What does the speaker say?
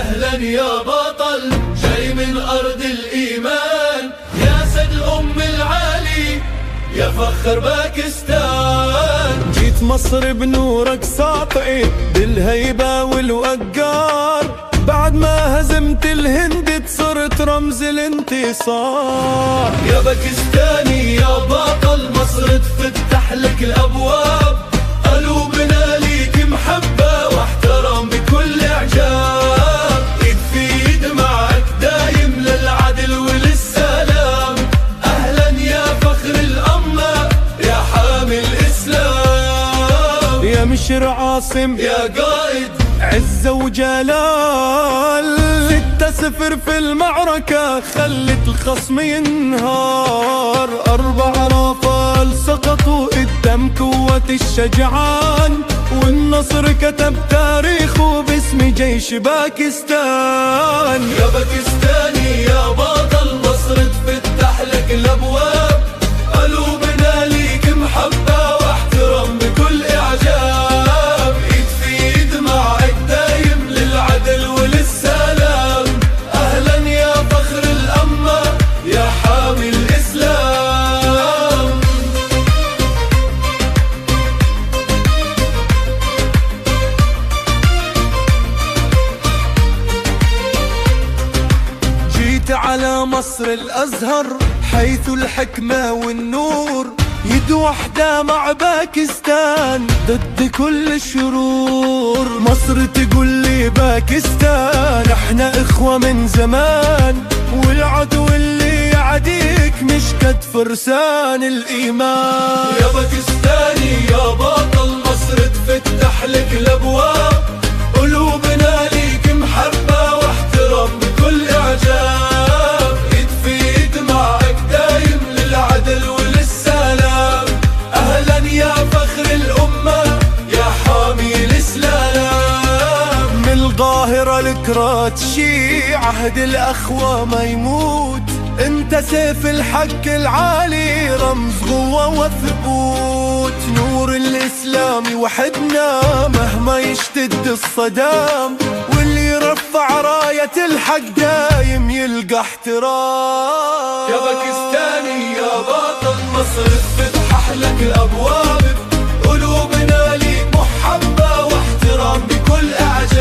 أهلا يا بطل جاي من أرض الإيمان، يا سد الأم العالي يا فخر باكستان. جيت مصر بنورك ساطعي بالهيبة والوقار، بعد ما هزمت الهند صرت رمز الانتصار. يا باكستاني يا بطل مصر تفتح لك الأبواب، قلوبنا ليك محبة واحترام بكل إعجاب. إيد في إيد معك دايم للعدل وللسلام، أهلا يا فخر الأمة يا حامي الإسلام. يا مشر عاصم يا قائد عزة وجلال، 6-0 في المعركة خلت الخصم ينهار. 4 رافال سقطوا قدام قوة الشجعان، والنصر كتب تاريخه باسم جيش باكستان. يا باكستاني يا بطل مصر تفتح لك الأبواب، قلوبنا ليك محبة واحترام بكل إعجاب. إيد في إيد معك دايم للعدل وللسلام، أهلا يا فخر الأمة يا حامي الإسلام. جيت على مصر الأزهر حيث الحكمة والنور، يد وحدة مع باكستان ضد كل الشرور. مصر تقول لي باكستان احنا اخوة من زمان، والعدو اللي يعديك مش قد فرسان الإيمان. يا باكستاني يا بطل مصر تفتح لك الأبواب، قلوبنا ليك محبة واحترام بكل إعجاب. إيد في إيد معك دايم للعدل وللسلام، أهلا يا فخر الأمة يا حامي الإسلام. من القاهرة لكرات شي عهد الأخوة ما يموت، انت سيف الحق العالي رمز قوة وثبوت. نور الإسلام وحدنا مهما يشتد الصدام، واللي يرفع راية الحق دايم يلقى احترام. يا باكستاني يا بطل مصر تفتح لك الأبواب، قلوبنا ليك محبة واحترام بكل إعجاب.